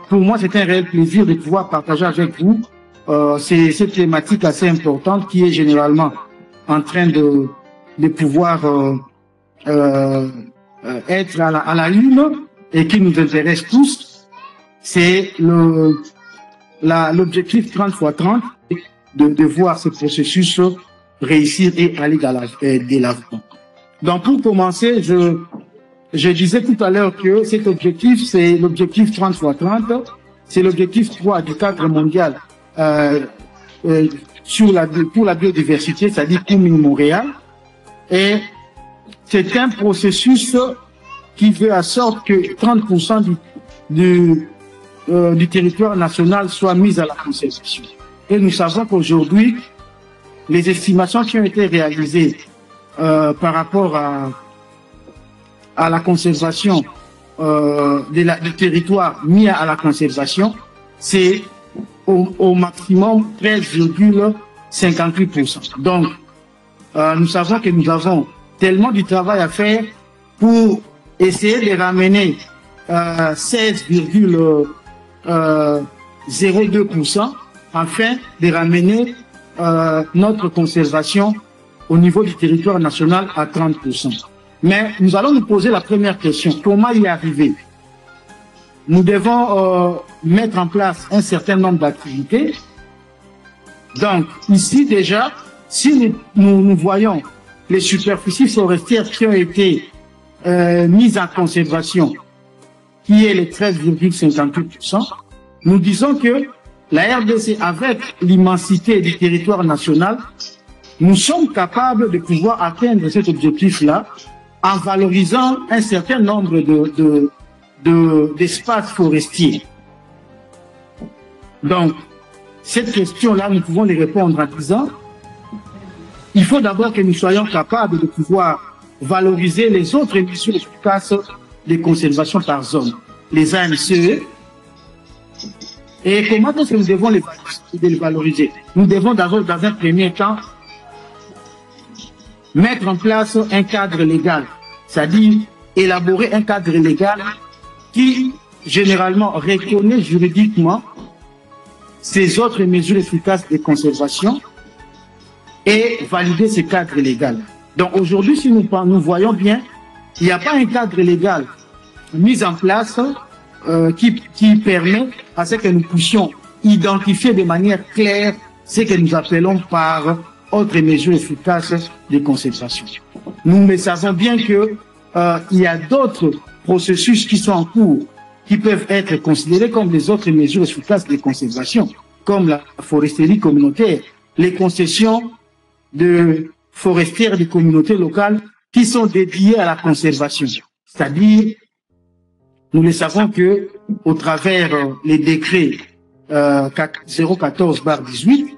pour moi, c'est un réel plaisir de pouvoir partager avec vous cette thématique assez importante qui est généralement en train de pouvoir être à la une et qui nous intéresse tous. C'est l'objectif 30 x 30 de voir ce processus réussir et aller de l'avant. Donc, pour commencer, je disais tout à l'heure que cet objectif, c'est l'objectif 30 x 30, c'est l'objectif 3 du cadre mondial pour la biodiversité, c'est-à-dire Kunming Montréal. Et c'est un processus qui veut à sorte que 30% du territoire national soit mis à la conservation. Et nous savons qu'aujourd'hui, les estimations qui ont été réalisées par rapport à la conservation du territoire mis à la conservation, c'est au maximum 13,58%. Donc, nous savons que nous avons tellement du travail à faire pour essayer de ramener 16,02% afin de ramener notre conservation au niveau du territoire national à 30%. Mais nous allons nous poser la première question. Comment y arriver? Nous devons mettre en place un certain nombre d'activités. Donc, ici déjà, si nous voyons les superficies forestières qui ont été mises en conservation, qui est les 13,58%, nous disons que la RDC, avec l'immensité du territoire national, nous sommes capables de pouvoir atteindre cet objectif-là en valorisant un certain nombre d'espaces forestiers. Donc, cette question-là, nous pouvons les répondre en disant, il faut d'abord que nous soyons capables de pouvoir valoriser les autres mesures efficaces de conservation par zone, les AMCE. Et comment est-ce que nous devons les valoriser? Nous devons d'abord, dans un premier temps, mettre en place un cadre légal, c'est-à-dire élaborer un cadre légal qui, généralement, reconnaît juridiquement ces autres mesures efficaces de conservation et valider ce cadre légal. Donc aujourd'hui, si nous voyons bien, il n'y a pas un cadre légal mis en place qui permet à ce que nous puissions identifier de manière claire ce que nous appelons par autres mesures efficaces de conservation. Nous savons bien que il y a d'autres processus qui sont en cours, qui peuvent être considérés comme les autres mesures efficaces de conservation, comme la foresterie communautaire, les concessions forestières des communautés locales qui sont dédiées à la conservation. C'est-à-dire, nous le savons que au travers les décrets 014/18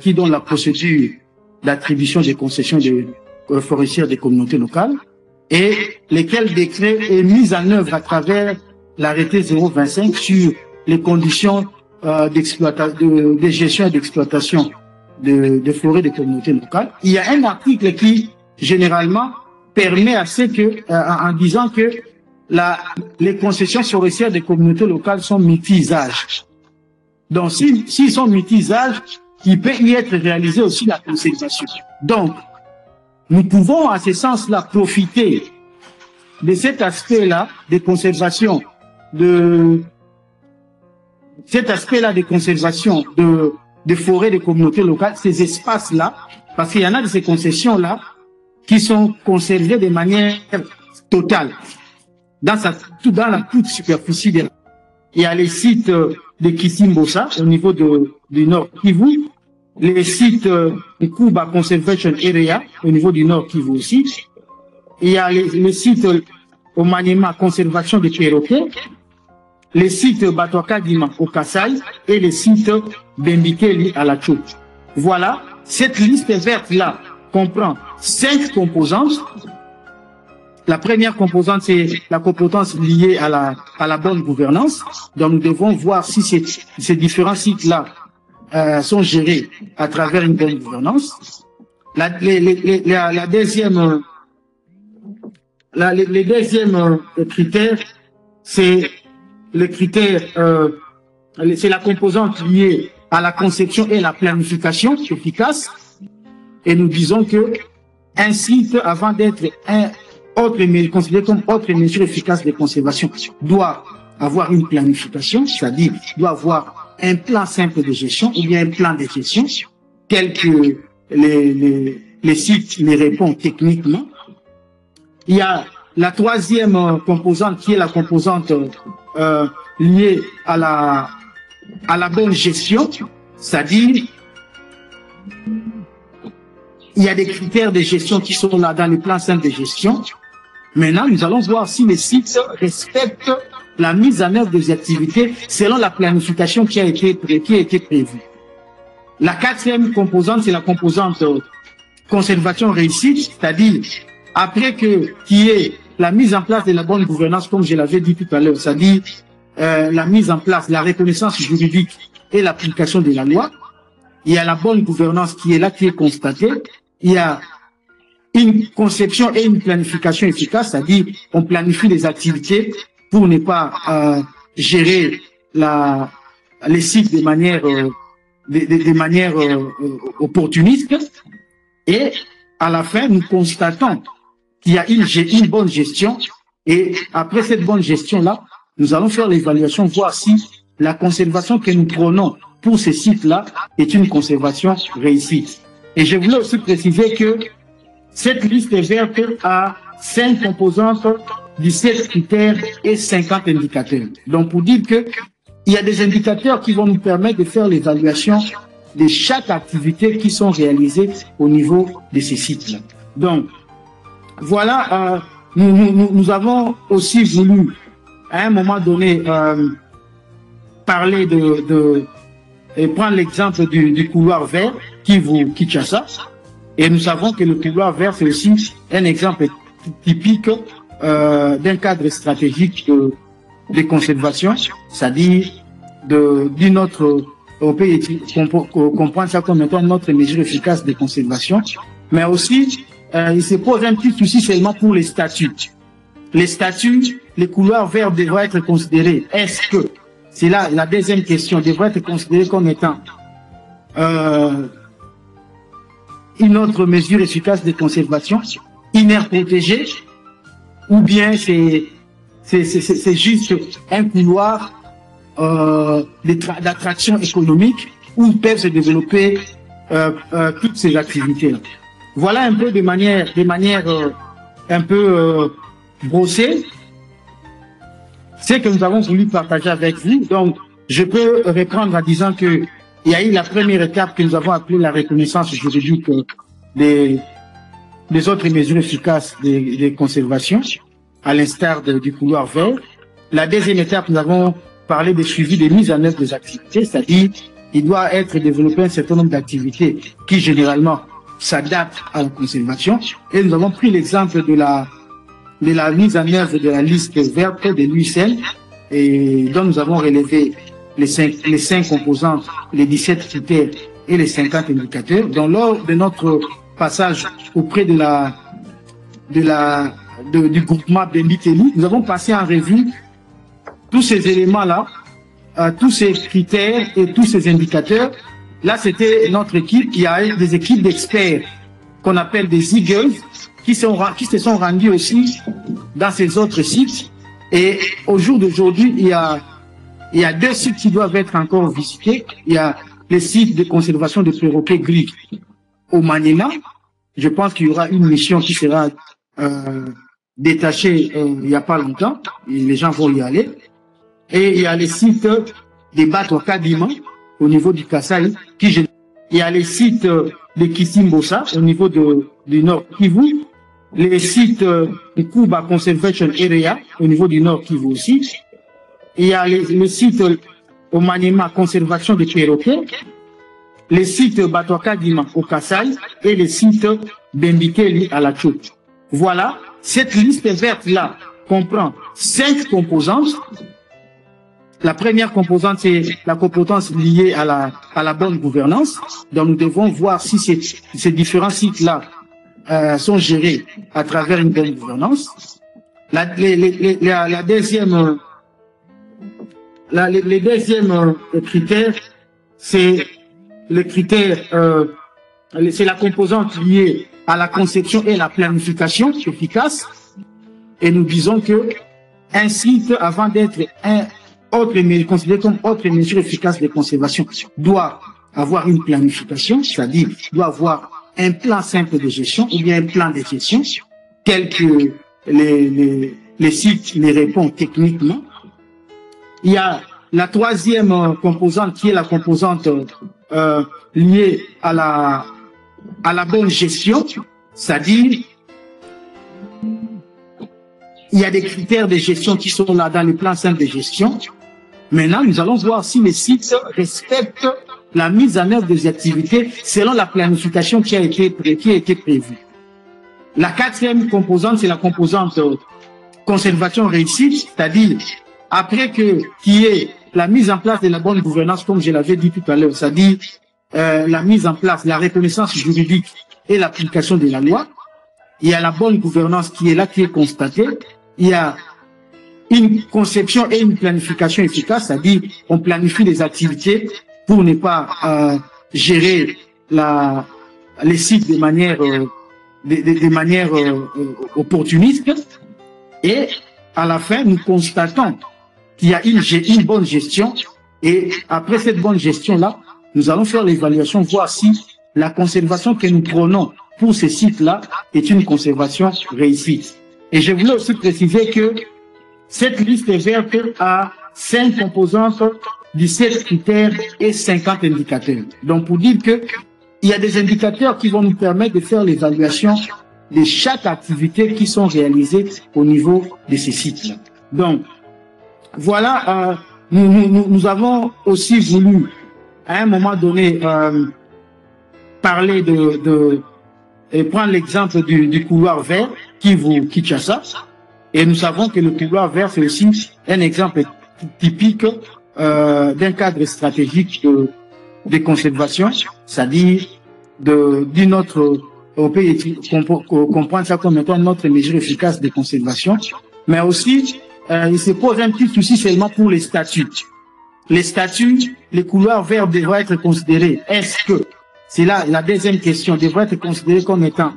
qui donnent la procédure d'attribution des concessions forestières des communautés locales, et lesquels décrets est mis en œuvre à travers l'arrêté 025 sur les conditions de gestion et d'exploitation de forêts des communautés locales. Il y a un article qui, généralement, permet à ce que, en disant que les concessions forestières des communautés locales sont multi-usages. Donc, s'ils sont multi-usages, il peut y être réalisé aussi la conservation. Donc, nous pouvons, à ce sens-là, profiter de cet aspect-là de conservation, de forêts des communautés locales, ces espaces-là, parce qu'il y en a de ces concessions-là qui sont conservées de manière totale, dans la toute superficie des... Il y a les sites de Kisimbosa, au niveau du Nord Kivu, les sites de Kuba Conservation Area, au niveau du Nord Kivu aussi. Il y a les sites au Maniema Conservation des perroquets, les sites Batouakadima au Kassai et les sites Bembikeli à la Tchou. Voilà, cette liste verte-là comprend 5 composantes. La première composante, c'est la compétence liée à la bonne gouvernance. Donc, nous devons voir si ces différents sites-là sont gérés à travers une bonne gouvernance. Les deuxièmes critères, c'est le critère, c'est la composante liée à la conception et la planification efficace. Et nous disons que un site, avant d'être considéré comme autre mesure efficace de conservation, doit avoir une planification, c'est-à-dire doit avoir un plan simple de gestion ou bien un plan de gestion tel que les sites les répondent techniquement. Il y a la troisième composante qui est la composante liée à la bonne gestion, c'est-à-dire il y a des critères de gestion qui sont là dans les plans simples de gestion. Maintenant, nous allons voir si les sites respectent la mise en œuvre des activités selon la planification qui a été prévue. La quatrième composante, c'est la composante conservation réussite, c'est-à-dire après qu'il y ait la mise en place de la bonne gouvernance, comme je l'avais dit tout à l'heure, c'est-à-dire la mise en place, la reconnaissance juridique et l'application de la loi. Il y a la bonne gouvernance qui est là, qui est constatée. Il y a une conception et une planification efficace, c'est-à-dire on planifie les activités pour ne pas gérer les sites de manière opportuniste. Et à la fin, nous constatons qu'il y a une bonne gestion. Et après cette bonne gestion-là, nous allons faire l'évaluation, voir si la conservation que nous prenons pour ces sites-là est une conservation réussie. Et je voulais aussi préciser que cette liste verte a 5 composantes, 17 critères et 50 indicateurs. Donc, pour dire que il y a des indicateurs qui vont nous permettre de faire l'évaluation de chaque activité qui sont réalisées au niveau de ces sites-là. Donc, voilà, nous avons aussi voulu, à un moment donné, parler et prendre l'exemple du couloir vert Kivu-Kinshasa. Et nous savons que le couloir vert, c'est aussi un exemple typique d'un cadre stratégique de conservation, c'est-à-dire d'une autre, on peut comprendre ça comme étant notre mesure efficace de conservation, mais aussi il se pose un petit souci seulement pour les statuts. Les statuts, les couloirs verts devraient être considérés. Est-ce que, c'est là la deuxième question, devraient être considérés comme étant une autre mesure efficace de conservation, une aire protégée, ou bien c'est juste un couloir d'attraction économique où peuvent se développer toutes ces activités-là. Voilà un peu de manière un peu brossée ce que nous avons voulu partager avec vous. Donc, je peux reprendre en disant que il y a eu la première étape que nous avons appelée la reconnaissance juridique des autres mesures efficaces de conservation, à l'instar du couloir vert. La deuxième étape, nous avons parlé des suivis des mises en œuvre des activités, c'est-à-dire il doit être développé un certain nombre d'activités qui généralement s'adaptent à la conservation. Et nous avons pris l'exemple de la mise en œuvre de la liste verte de l'UICN, et dont nous avons relevé les 5 composantes, les 17 critères et les 50 indicateurs. Donc, lors de notre passage auprès du groupement de l'ITELI, nous avons passé en revue tous ces éléments-là, tous ces critères et tous ces indicateurs. Là, c'était notre équipe. Il y a des équipes d'experts qu'on appelle des Eagles qui se sont rendus aussi dans ces autres sites. Et au jour d'aujourd'hui, il y a 2 sites qui doivent être encore visités. Il y a les sites de conservation de perroquets gris au Maniema. Je pense qu'il y aura une mission qui sera détachée il n'y a pas longtemps. Et les gens vont y aller. Et il y a les sites des Batoka Dima au niveau du Kasaï. Il y a les sites de Kisimbosa au niveau du Nord Kivu. Les sites de Kuba Conservation Area au niveau du Nord Kivu aussi. Il y a les sites au Maniema Conservation des perroquets, les sites Batoka Dima au Kasaï et les sites Bembikeli à la Tchou. Voilà, cette liste verte-là comprend 5 composantes. La première composante, c'est la compétence liée à la bonne gouvernance. Donc, nous devons voir si ces différents sites-là sont gérés à travers une bonne gouvernance. La deuxième les deuxièmes critères, c'est le critère, c'est la composante liée à la conception et la planification efficace. Et nous disons que un site, avant d'être considéré comme autre mesure efficace de conservation, doit avoir une planification, c'est-à-dire doit avoir un plan simple de gestion ou bien un plan de gestion tel que les sites les répondent techniquement. Il y a la troisième composante qui est la composante liée à la bonne gestion, c'est-à-dire il y a des critères de gestion qui sont là dans le plan simple de gestion. Maintenant, nous allons voir si les sites respectent la mise en œuvre des activités selon la planification qui a été prévue. La quatrième composante, c'est la composante conservation réussite, c'est-à-dire après qu'il y ait la mise en place de la bonne gouvernance, comme je l'avais dit tout à l'heure, c'est-à-dire la mise en place, la reconnaissance juridique et l'application de la loi. Il y a la bonne gouvernance qui est là, qui est constatée. Il y a une conception et une planification efficace, c'est-à-dire on planifie les activités pour ne pas gérer les sites de manière opportuniste. Et à la fin, nous constatons qu'il y a une bonne gestion. Et après cette bonne gestion-là, nous allons faire l'évaluation, voir si la conservation que nous prenons pour ces sites-là est une conservation réussie. Et je voulais aussi préciser que cette liste verte a 5 composantes, 17 critères et 50 indicateurs. Donc, pour dire que il y a des indicateurs qui vont nous permettre de faire l'évaluation de chaque activité qui sont réalisées au niveau de ces sites-là. Donc, voilà, nous avons aussi voulu, à un moment donné, parler et prendre l'exemple du couloir vert Kivu-Kinshasa. Et nous savons que le couloir vert, c'est aussi un exemple typique d'un cadre stratégique de conservation, c'est-à-dire d'une autre, on peut comprendre ça comme étant une autre mesure efficace de conservation, mais aussi il se pose un petit souci seulement pour les statuts. Les statuts, les couloirs verts devraient être considérés. Est-ce que, c'est là la deuxième question, devraient être considérés comme étant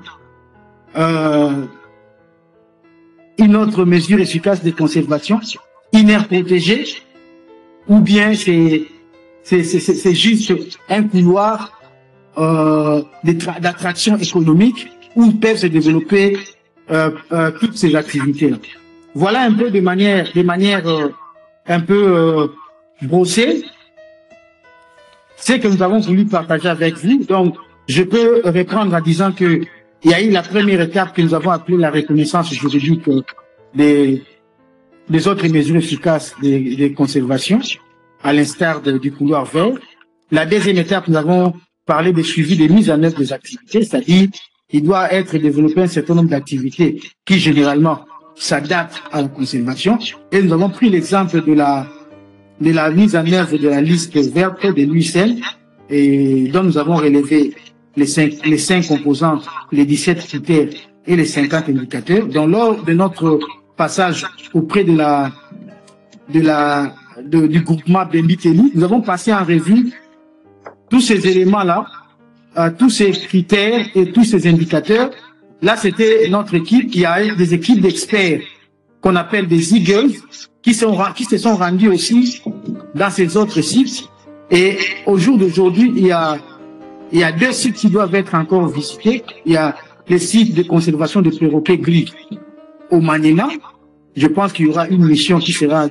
une autre mesure efficace de conservation, une aire protégée, ou bien c'est juste un couloir d'attraction économique où peuvent se développer toutes ces activités-là. Voilà un peu de manière un peu brossée ce que nous avons voulu partager avec vous. Donc, je peux reprendre en disant que il y a eu la première étape que nous avons appelée la reconnaissance juridique des autres mesures efficaces de conservation, à l'instar du couloir vert. La deuxième étape, nous avons parlé de suivi des mises en œuvre des activités, c'est-à-dire il doit être développé un certain nombre d'activités qui généralement s'adaptent à la conservation. Et nous avons pris l'exemple de la mise en œuvre de la liste verte de l'UICN, et dont nous avons relevé les cinq composantes, les 17 critères et les 50 indicateurs. Donc, lors de notre passage auprès du groupement Bembiteli, nous avons passé en revue tous ces éléments-là, tous ces critères et tous ces indicateurs. Là, c'était notre équipe qui a des équipes d'experts qu'on appelle des Eagles, qui se sont rendus aussi dans ces autres sites. Et au jour d'aujourd'hui, il y a 2 sites qui doivent être encore visités. Il y a le site de conservation de perroquets gris au Maniema. Je pense qu'il y aura une mission qui sera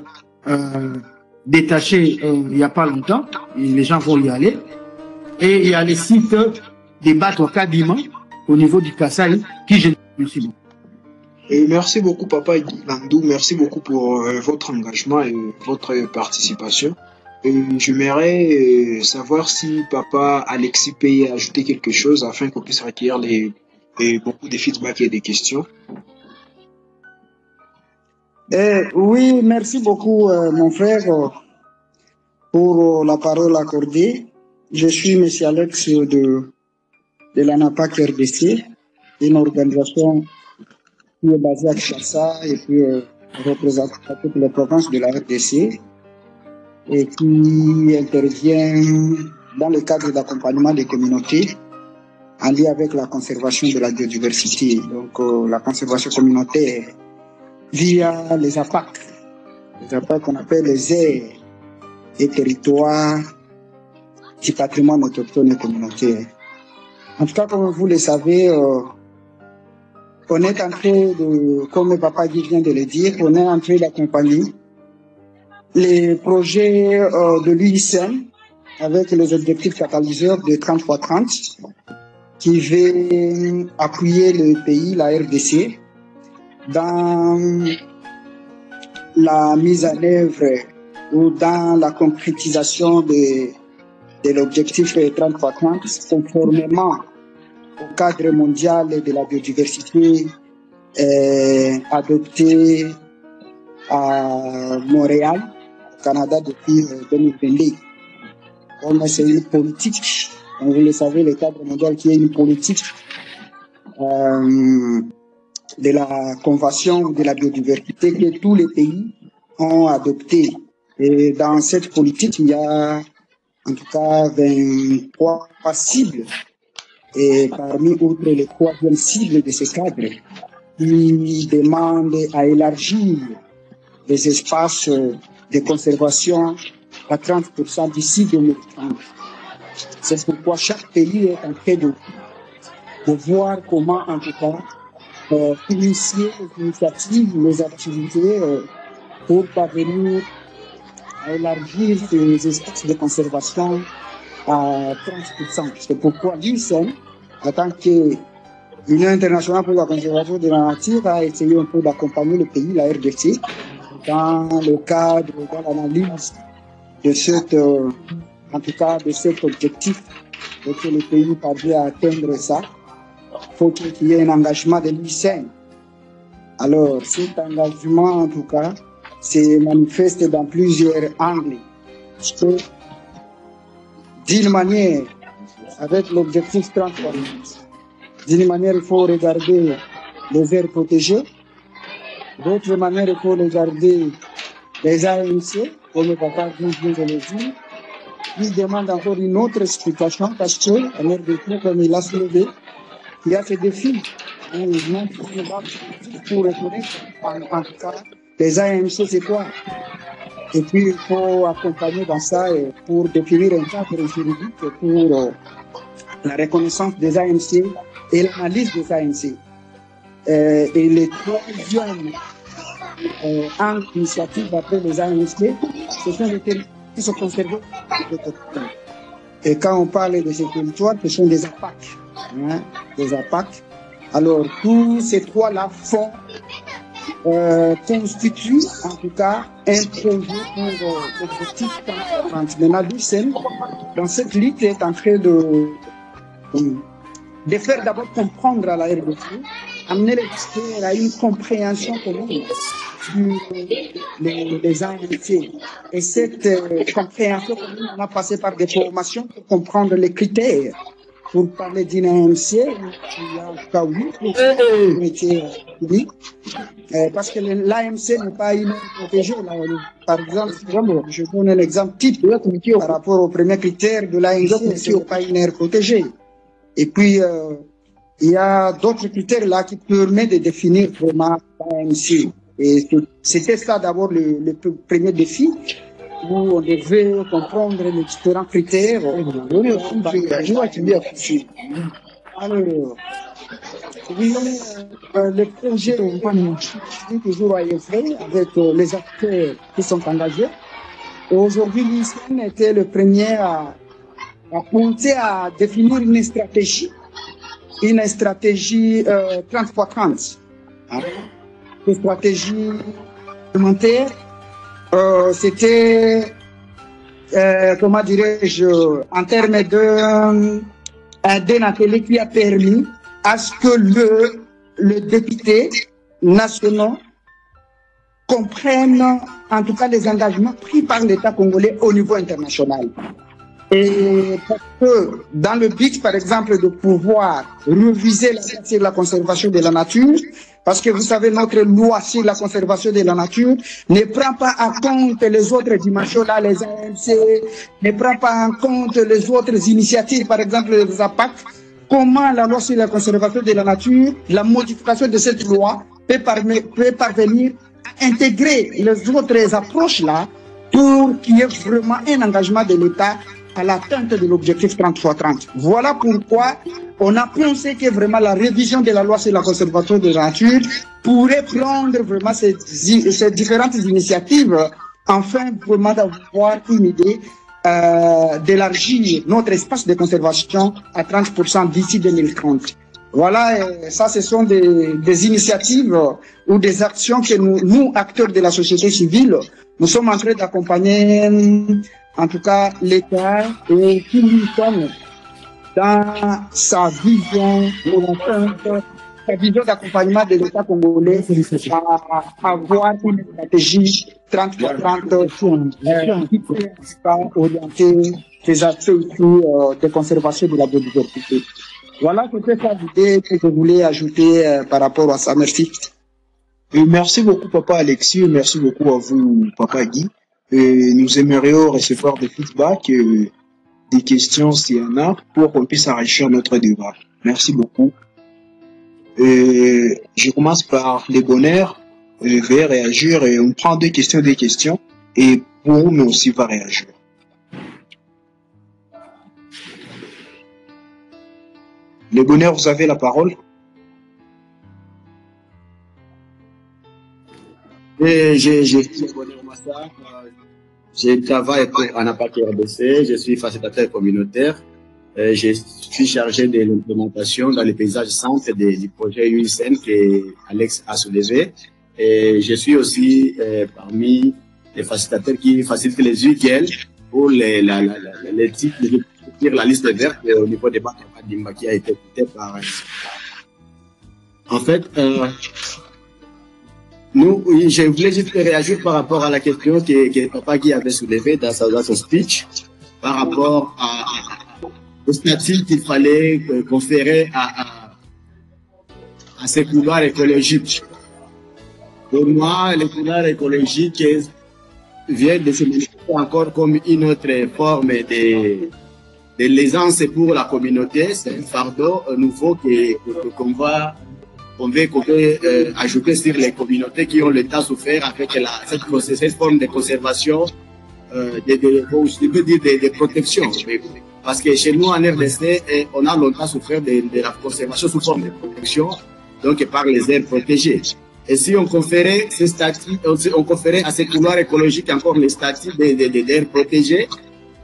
détachée il n'y a pas longtemps. Et les gens vont y aller. Et il y a le site des bateaux Kadima au niveau du Kasaï qui Merci beaucoup. Et merci beaucoup, Papa Landou. Merci beaucoup pour votre engagement et votre participation. Et j'aimerais savoir si Papa Alexis peut ajouter quelque chose afin qu'on puisse recueillir beaucoup de feedback et des questions. Oui, merci beaucoup, mon frère, pour la parole accordée. Je suis M. Alex de l'ANAPAC RDC, une organisation qui est basée à Kinshasa et puis représente toutes les provinces de la RDC. et qui intervient dans le cadre d'accompagnement des communautés en lien avec la conservation de la biodiversité. Donc la conservation communautaire via les APAC qu'on appelle les aires et territoires du patrimoine autochtone et communautaire. En tout cas, comme vous le savez, on est en train de, comme Papa Guy vient de le dire, on est en train d'accompagner les projets de l'UICN avec les objectifs catalyseurs de 30x30 qui veut appuyer le pays, la RDC, dans la mise en œuvre ou dans la concrétisation de l'objectif 30x30 conformément au cadre mondial de la biodiversité adopté à Montréal, au Canada, depuis 2022. Comme c'est une politique, vous le savez, le cadre mondial qui est une politique de la Convention de la biodiversité que tous les pays ont adopté. Et dans cette politique, il y a en tout cas 23 cibles. Et parmi outre les troisième cibles de ce cadre, qui demandent à élargir les espaces de conservation à 30% d'ici 2030. C'est pourquoi chaque pays est en train de voir comment, en tout cas, initier les initiatives, les activités pour parvenir à élargir ces espaces de conservation à 30%. C'est pourquoi l'UICN, en tant qu'Union internationale pour la conservation de la nature, a essayé un peu d'accompagner le pays, la RDC, dans le cadre, dans l'analyse de cette, en tout cas, de cet objectif, pour que le pays parvienne à atteindre ça. Il faut qu'il y ait un engagement de l'UICN. Alors, cet engagement, en tout cas, se manifeste dans plusieurs angles. Parce que, d'une manière, avec l'objectif 33, d'une manière, il faut regarder les aires protégées. D'autre manière, il faut regarder les AMC, comme le papa vient de le dire. Il demande encore une autre explication parce que, à l'heure de tout, comme il a soulevé, il y a ces défis. Pour reconnaître, en tout cas, les AMC, c'est quoi? Et puis, il faut accompagner dans ça pour définir un cadre juridique pour la reconnaissance des AMC et l'analyse des AMC. Et les troisième initiatives après les AMC, ce sont les territoires qui sont conservés. Et quand on parle de ces territoires, ce sont des APAC. Hein, des APAC. Alors, tous ces trois-là font constitue en tout cas un projet pour l'objectif 30. Maintenant, l'UICN, dans cette lutte, est en train de faire d'abord comprendre à la RDC, amener les experts à une compréhension commune sur les AMC. Et cette compréhension commune, on a passé par des formations pour comprendre les critères. Pour parler d'une AMC, il y a en tout cas oui, parce que l'AMC n'est pas une aire protégée. Par exemple, je donne un exemple type par rapport au premier critère de l'AMC, ce n'est pas une aire protégée. Et puis, il y a d'autres critères là qui permettent de définir vraiment l'AMC. Et c'était ça d'abord le premier défi, où on devait comprendre les différents critères. Alors, oui, le projet est toujours à œuvrer avec les acteurs qui sont engagés. Et aujourd'hui, l'UICN était le premier à monter à définir une stratégie 30x30. Une stratégie alimentaire. C'était, comment dirais-je, en termes d'un atelier qui a permis à ce que le député national comprenne en tout cas les engagements pris par l'État congolais au niveau international. Et parce que dans le but, par exemple, de pouvoir reviser la loi sur la conservation de la nature, parce que vous savez, notre loi sur la conservation de la nature ne prend pas en compte les autres dimensions, là, les AMC, ne prend pas en compte les autres initiatives, par exemple les APAC. Comment la loi sur la conservation de la nature, la modification de cette loi peut parvenir à intégrer les autres approches là pour qu'il y ait vraiment un engagement de l'État à l'atteinte de l'objectif 30x30. Voilà pourquoi on a pensé que vraiment la révision de la loi sur la conservation de la nature pourrait prendre vraiment ces différentes initiatives, afin vraiment d'avoir une idée d'élargir notre espace de conservation à 30% d'ici 2030. Voilà, ça ce sont des initiatives ou des actions que nous, acteurs de la société civile, nous sommes en train d'accompagner, en tout cas l'État, et qui nous sommes dans sa vision, sa vision d'accompagnement de l'État congolais à avoir une stratégie 30x30 qui peut orienter ces aspects de conservation de la biodiversité. Voilà, c'était ça l'idée que je voulais ajouter par rapport à ça. Merci. Et merci beaucoup, Papa Alexis, et merci beaucoup à vous, Papa Guy. Et nous aimerions recevoir des feedbacks, des questions s'il y en a, pour qu'on puisse enrichir notre débat. Merci beaucoup. Je commence par les bonheurs, veuillez réagir, et on prend des questions, et pour nous aussi va réagir. Les bonheurs, vous avez la parole. Je travaille pour ANAPAC RDC, je suis facilitateur communautaire. Je suis chargé de l'implémentation dans les paysages centres du projet UICN que Alex a soulevé. Et je suis aussi parmi les facilitateurs qui facilitent les UGL pour les types de la liste verte au niveau des bacs d'Imba qui a été écouté par... En fait, je voulais juste réagir par rapport à la question que Papa Guy avait soulevée dans son speech par rapport au statut qu'il fallait conférer à ces couloirs écologiques. Pour moi, les couloirs écologiques viennent de se manifester encore comme une autre forme de l'aisance pour la communauté. C'est un fardeau nouveau qu'on peut ajouter sur les communautés qui ont le temps souffert avec cette forme de conservation, de protection. Parce que chez nous en RDC, on a longtemps souffert de la conservation sous forme de protection, donc par les aires protégées. Et si on conférait à ces couloirs écologiques encore les statuts d'aires protégées,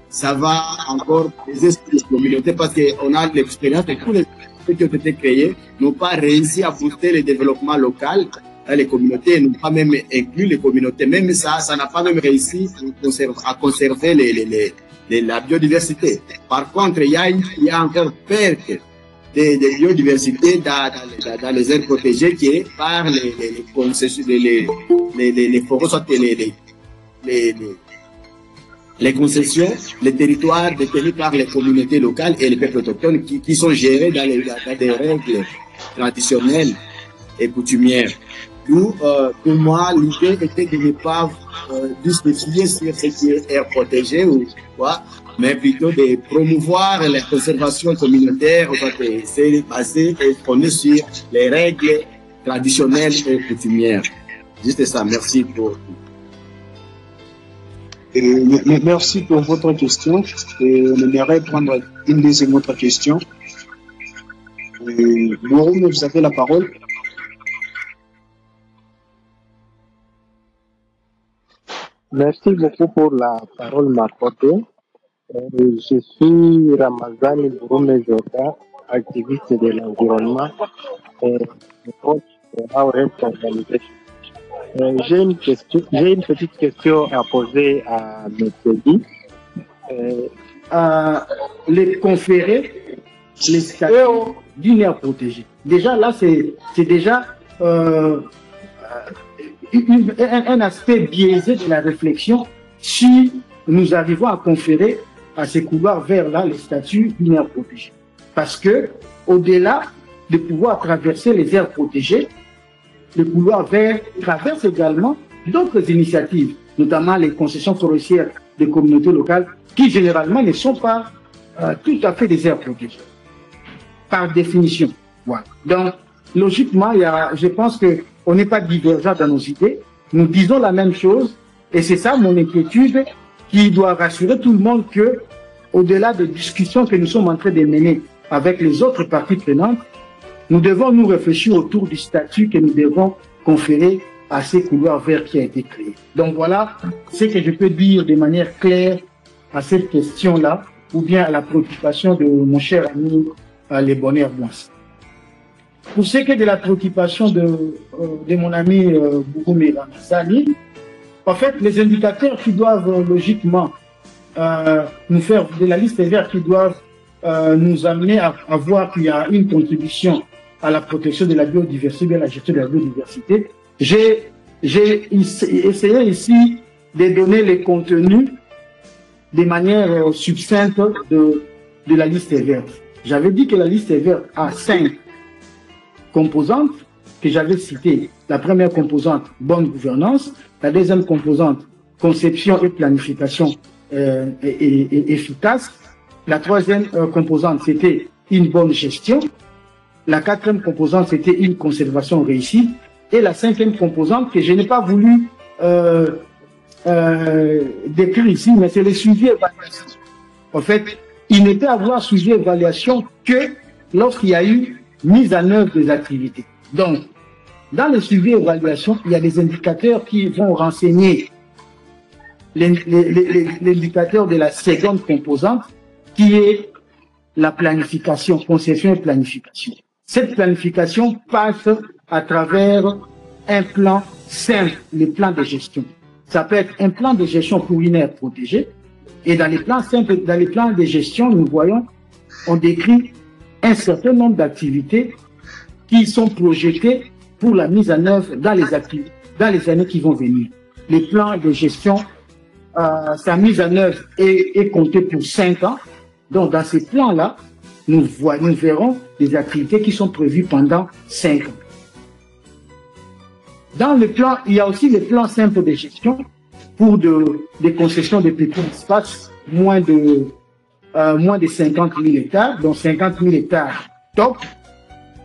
ça va encore aider les communautés parce qu'on a l'expérience de tous les qui ont été créés n'ont pas réussi à booster le développement local. Les communautés n'ont pas même inclus les communautés. Même ça n'a pas même réussi à conserver la biodiversité. Par contre, il y a encore perte de biodiversité dans les aires protégées qui est par les concessions, les forêts, soit les concessions, les territoires détenus par les communautés locales et les peuples autochtones qui sont gérés dans des règles traditionnelles et coutumières. D'où, pour moi, l'idée était de ne pas justifier sur ce qui est air protégé ou quoi, mais plutôt de promouvoir la conservation communautaire, c'est basé et fondé sur les règles traditionnelles et coutumières. Juste ça, merci pour... Merci pour votre question. On aimerait prendre une deuxième autre question. Mourou, vous avez la parole. Merci beaucoup pour la parole m'accordée. Je suis Ramazani Bouroumé Jorda, activiste de l'environnement et coach de AOF Organization. J'ai une petite question à poser à M. Guy. Les conférer les statuts d'une aire protégée. Déjà là, c'est déjà un aspect biaisé de la réflexion si nous arrivons à conférer à ces couloirs vers là les statuts d'une aire protégée. Parce que, au-delà de pouvoir traverser les aires protégées, le couloir vert traverse également d'autres initiatives, notamment les concessions forestières des communautés locales, qui généralement ne sont pas tout à fait des aires protégées, par définition. Voilà. Donc, logiquement, je pense qu'on n'est pas divergents dans nos idées, nous disons la même chose, et c'est ça mon inquiétude qui doit rassurer tout le monde que, au-delà des discussions que nous sommes en train de mener avec les autres parties prenantes, nous devons nous réfléchir autour du statut que nous devons conférer à ces couloirs verts qui a été créé. Donc voilà ce que je peux dire de manière claire à cette question-là, ou bien à la préoccupation de mon cher ami Les Bonheurs Blancs. Pour ce qui est de la préoccupation de mon ami Bougoumé Ramazani, en fait, les indicateurs qui doivent logiquement nous faire de la liste verte qui doivent nous amener à voir qu'il y a une contribution à la protection de la biodiversité, à la gestion de la biodiversité. J'ai essayé ici de donner les contenus de manière succincte de la liste verte. J'avais dit que la liste verte a 5 composantes que j'avais citées. La première composante, bonne gouvernance. La deuxième composante, conception et planification efficace. La troisième composante, c'était une bonne gestion. La quatrième composante, c'était une conservation réussie. Et la cinquième composante, que je n'ai pas voulu décrire ici, mais c'est le suivi et évaluation. En fait, il ne peut avoir suivi et évaluation que lorsqu'il y a eu mise en œuvre des activités. Donc, dans le suivi et évaluation, il y a des indicateurs qui vont renseigner l'indicateur de la seconde composante, qui est la planification, conception et planification. Cette planification passe à travers un plan simple, le plan de gestion. Ça peut être un plan de gestion pour une aire protégée. Et dans les plans simples, dans les plans de gestion, nous voyons, on décrit un certain nombre d'activités qui sont projetées pour la mise en œuvre dans les années qui vont venir. Les plans de gestion, sa mise en œuvre est comptée pour 5 ans. Donc, dans ces plans-là, nous verrons des activités qui sont prévues pendant 5 ans. Dans le plan, il y a aussi les plans simples de gestion pour des concessions de petits espaces, moins de 50 000 hectares, donc 50 000 hectares top.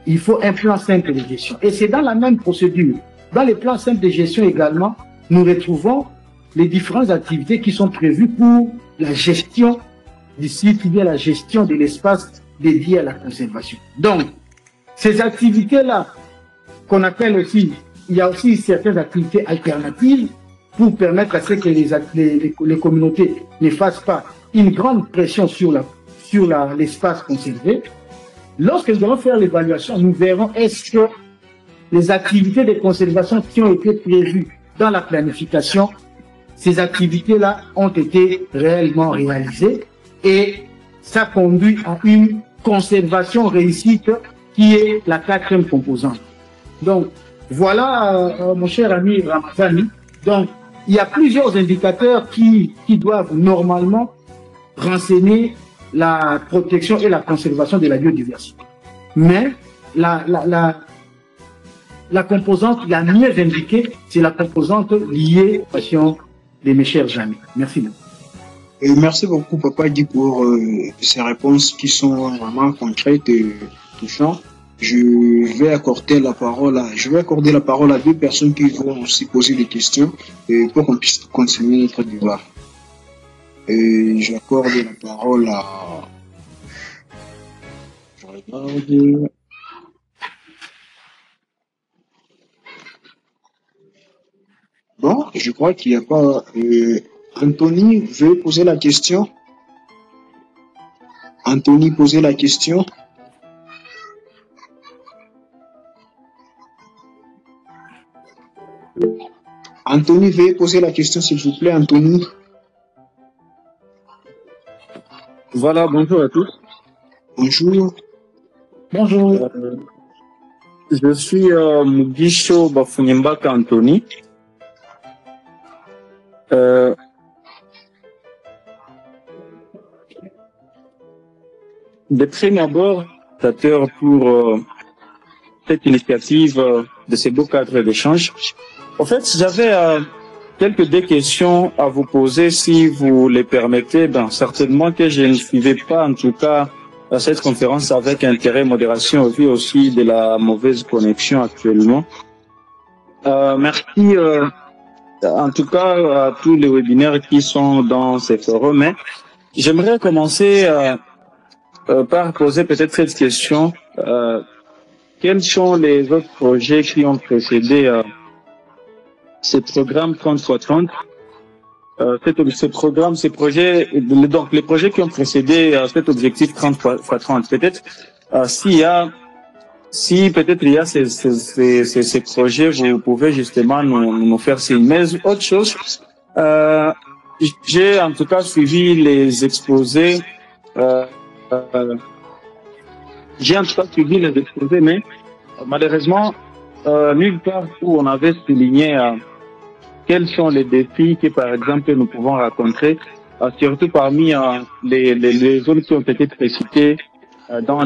Il faut un plan simple de gestion. Et c'est dans la même procédure. Dans les plans simples de gestion également, nous retrouvons les différentes activités qui sont prévues pour la gestion du site, bien la gestion de l'espace dédié à la conservation. Donc, ces activités-là, qu'on appelle aussi, il y a aussi certaines activités alternatives pour permettre à ce que les communautés ne fassent pas une grande pression sur l'espace conservé. Lorsque nous allons faire l'évaluation, nous verrons est-ce que les activités de conservation qui ont été prévues dans la planification, ces activités-là ont été réellement réalisées et ça conduit à une conservation réussite qui est la quatrième composante. Donc, voilà, mon cher ami Ramazani. Donc, il y a plusieurs indicateurs qui doivent normalement renseigner la protection et la conservation de la biodiversité. Mais la composante la mieux indiquée, c'est la composante liée aux passions de mes chers amis. Merci beaucoup. Et merci beaucoup, Papa Guy, pour ces réponses qui sont vraiment concrètes et touchantes. Je vais accorder la parole à 2 personnes qui vont aussi poser des questions pour qu'on puisse continuer notre débat. Et j'accorde la parole à... Je regarde... Bon, je crois qu'il n'y a pas... Anthony, veuillez poser la question. Anthony, posez la question. Anthony, veuillez poser la question, s'il vous plaît, Anthony. Voilà, bonjour à tous. Bonjour. Bonjour. Je suis Mugisho Bafunyembaka Anthony. de prime abord, pour cette initiative de ces beaux cadres d'échange. En fait, j'avais deux questions à vous poser, si vous les permettez. Ben, certainement que je ne suivais pas, en tout cas, cette conférence avec intérêt, modération, au vu aussi de la mauvaise connexion actuellement. Merci, en tout cas, à tous les webinaires qui sont dans ces forums. Mais j'aimerais commencer par poser peut-être cette question. Quels sont les autres projets qui ont précédé ce programme 30x30? Ces projets, donc les projets qui ont précédé cet objectif 30x30, peut-être si peut-être il y a ces projets, vous pouvez justement nous faire signe. Mais autre chose, j'ai en tout cas suivi les exposés. Mais malheureusement, nulle part où on avait souligné quels sont les défis que, par exemple, nous pouvons rencontrer, surtout parmi les zones qui ont été précitées dans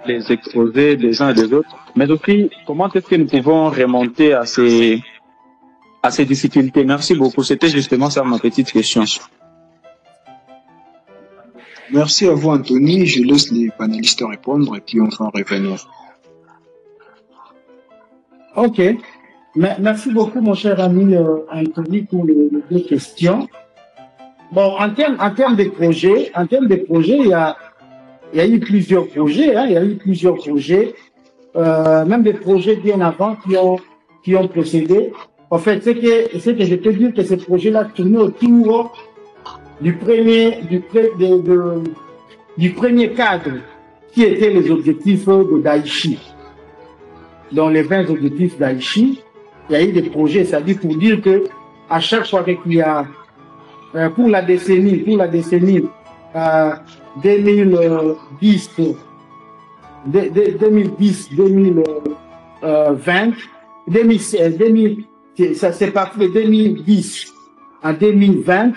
les exposés des uns et des autres, mais aussi comment est-ce que nous pouvons remonter à ces difficultés. Merci beaucoup. C'était justement ça ma petite question. Merci à vous, Anthony. Je laisse les panélistes répondre et puis on va revenir. Ok. Merci beaucoup, mon cher ami Anthony, pour les deux questions. Bon, en termes de projets, il y a eu plusieurs projets, hein, même des projets bien avant qui ont précédé. En fait, c'est que je peux dire que ces projets-là tournaient autour du premier cadre qui était les objectifs de Daichi. Dans les 20 objectifs Daichi, il y a eu des projets, c'est-à-dire pour dire que à chaque fois qu'il y a pour la décennie 2010 ça c'est parti de 2010 à 2020.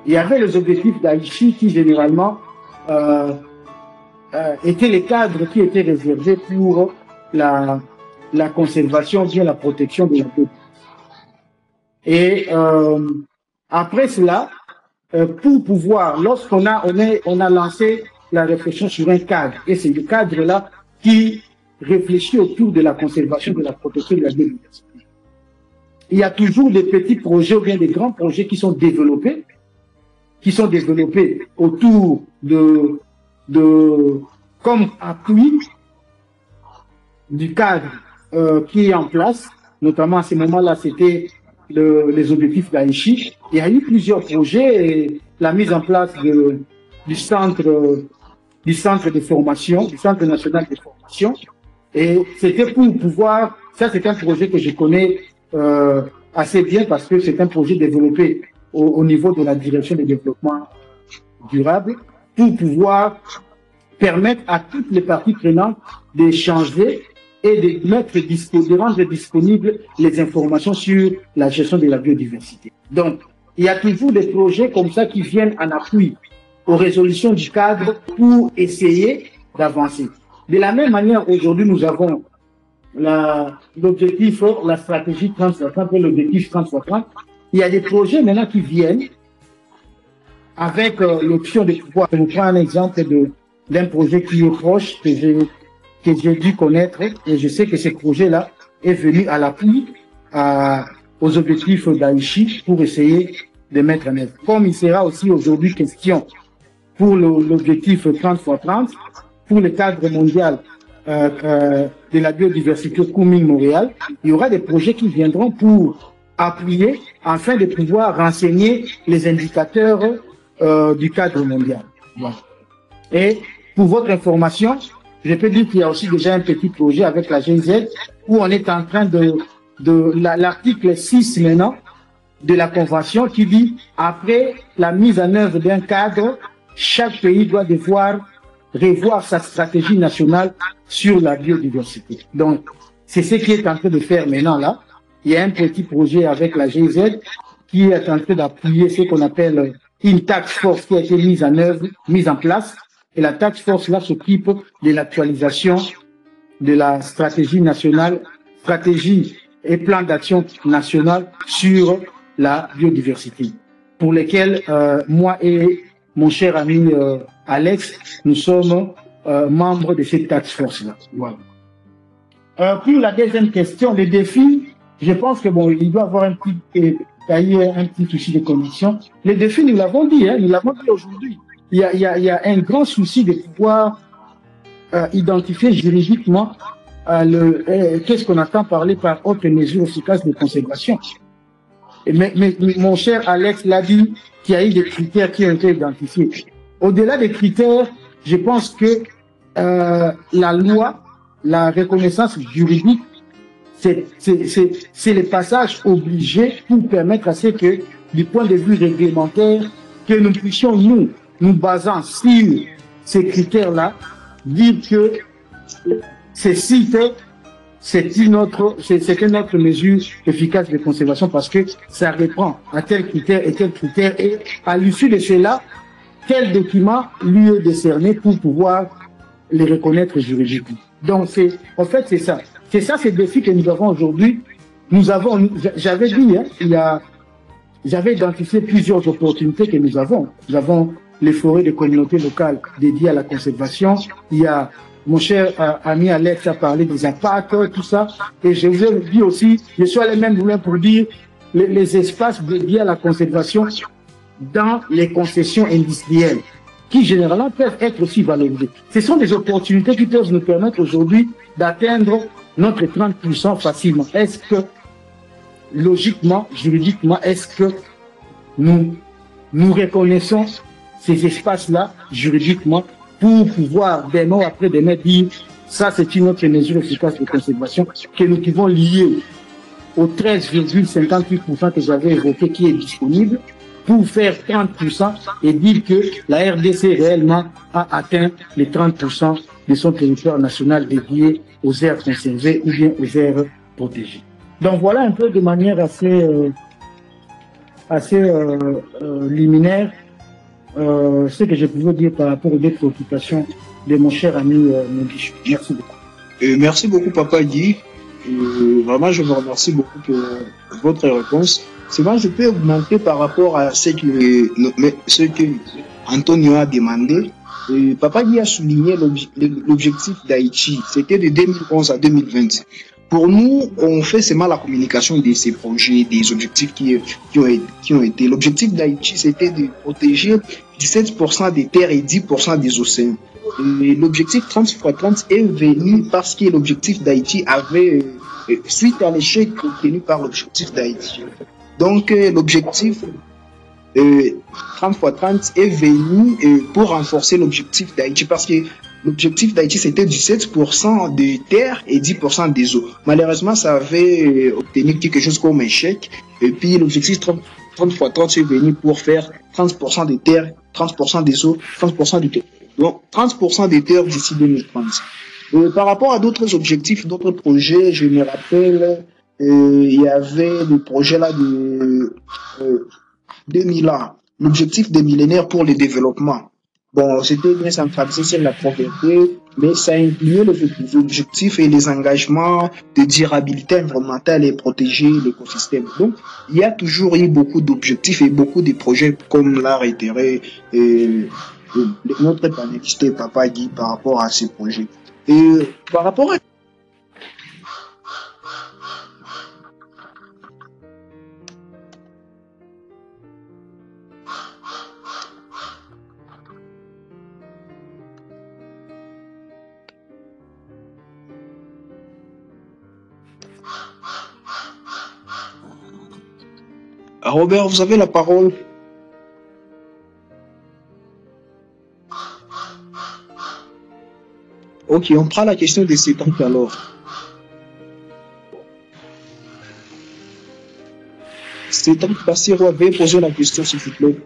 Il y avait les objectifs d'Aichi qui généralement étaient les cadres qui étaient réservés pour la conservation, bien la protection de la biodiversité. Et après cela, pour pouvoir, lorsqu'on a lancé la réflexion sur un cadre, et c'est le cadre-là qui réfléchit autour de la conservation, de la protection de la biodiversité. Il y a toujours des petits projets ou bien des grands projets qui sont développés autour de comme appui du cadre qui est en place, notamment à ce moment-là, c'était les objectifs d'Aichi. Il y a eu plusieurs projets et la mise en place du centre de formation, du centre national de formation. Et c'était pour pouvoir, ça c'est un projet que je connais assez bien parce que c'est un projet développé au niveau de la direction du développement durable pour pouvoir permettre à toutes les parties prenantes d'échanger et de rendre disponibles les informations sur la gestion de la biodiversité. Donc, il y a toujours des projets comme ça qui viennent en appui aux résolutions du cadre pour essayer d'avancer. De la même manière, aujourd'hui, nous avons l'objectif, la stratégie 30x30 et l'objectif 30x30. Il y a des projets maintenant qui viennent avec l'option de pouvoir. Je vous prends un exemple d'un projet qui est proche, que j'ai dû connaître, et je sais que ce projet-là est venu à l'appui aux objectifs d'Aichi pour essayer de mettre en œuvre. Comme il sera aussi aujourd'hui question pour l'objectif 30x30, pour le cadre mondial de la biodiversité Kunming-Montréal, il y aura des projets qui viendront pour appuyer afin de pouvoir renseigner les indicateurs du cadre mondial. Bon. Et pour votre information, je peux dire qu'il y a aussi déjà un petit projet avec la GIZ où on est en train l'article 6 maintenant de la Convention qui dit après la mise en œuvre d'un cadre, chaque pays doit devoir revoir sa stratégie nationale sur la biodiversité. Donc, c'est ce qui est en train de faire maintenant là. Il y a un petit projet avec la GIZ qui est en train d'appuyer ce qu'on appelle une task force qui a été mise en place Et la task force là s'occupe de l'actualisation de la stratégie nationale, stratégie et plan d'action national sur la biodiversité, pour lesquels moi et mon cher ami Alex, nous sommes membres de cette task force là. Voilà. Pour la deuxième question, les défis, je pense que bon, il doit y avoir un petit souci de connexion. Les défis, nous l'avons dit, nous l'avons dit aujourd'hui. Il y a un grand souci de pouvoir identifier juridiquement qu'est-ce qu'on entend parler par autre mesure efficace de conservation. Mais mon cher Alex l'a dit, qu'il y a eu des critères qui ont été identifiés. Au-delà des critères, je pense que la loi, la reconnaissance juridique, c'est le passage obligé pour permettre à ce que, du point de vue réglementaire, que nous puissions, nous basant sur ces critères-là, dire que ces sites, c'est une autre mesure efficace de conservation parce que ça répond à tel critère et tel critère, et à l'issue de cela, quel document lui est décerné pour pouvoir les reconnaître juridiquement. Donc, en fait, c'est ça. C'est ça, ces défis que nous avons aujourd'hui. J'avais dit, j'avais identifié plusieurs opportunités que nous avons. Nous avons les forêts de communautés locales dédiées à la conservation. Il y a, mon cher ami Alex a parlé des impacts, tout ça. Et je vous ai dit aussi, je suis allé même loin pour dire les espaces dédiés à la conservation dans les concessions industrielles, qui généralement peuvent être aussi valorisées. Ce sont des opportunités qui peuvent nous permettre aujourd'hui d'atteindre notre 30% facilement. Est-ce que, logiquement, juridiquement, est-ce que nous reconnaissons ces espaces-là juridiquement pour pouvoir, demain après demain, dire ça c'est une autre mesure efficace de conservation que nous pouvons lier au 13,58% que j'avais évoqué qui est disponible, pour faire 30% et dire que la RDC réellement a atteint les 30% de son territoire national dédié aux aires conservées ou bien aux aires protégées. Donc voilà un peu de manière assez liminaire ce que je pouvais dire par rapport aux deux préoccupations de mon cher ami Mogichou. Merci beaucoup. Merci beaucoup, Papa Guy. Vraiment, je vous remercie beaucoup pour votre réponse. C'est vrai, je peux augmenter par rapport à ce que Antonio a demandé. Papa Guy a souligné l'objectif d'Haïti. C'était de 2011 à 2020. Pour nous, on fait seulement la communication de ces projets, des objectifs qui ont été. L'objectif d'Haïti, c'était de protéger 17% des terres et 10% des océans. L'objectif 30x30 est venu parce que l'objectif d'Haïti avait, suite à l'échec obtenu par l'objectif d'Haïti. Donc, l'objectif 30x30 est venu pour renforcer l'objectif d'Haïti parce que l'objectif d'Haïti, c'était 17% de terre et 10% des eaux. Malheureusement, ça avait obtenu quelque chose comme échec. Et puis, l'objectif 30x30 est venu pour faire 30% des terres, 30% des eaux, 30% du terre. Donc, 30% des terres d'ici 2030. Par rapport à d'autres objectifs, d'autres projets, je me rappelle, il y avait le projet là de 2000 ans, l'objectif des millénaires pour le développement. Bon, c'était bien centralisé sur la pauvreté, mais ça incluait les objectifs et les engagements de durabilité environnementale et protéger l'écosystème. Donc, il y a toujours eu beaucoup d'objectifs et beaucoup de projets, comme l'a réitéré notre panéliste Papa Guy par rapport à ces projets. Et par rapport à Robert, vous avez la parole. Ok, on prend la question de ces temps alors. C'est temps passé, veuillez poser la question s'il vous plaît.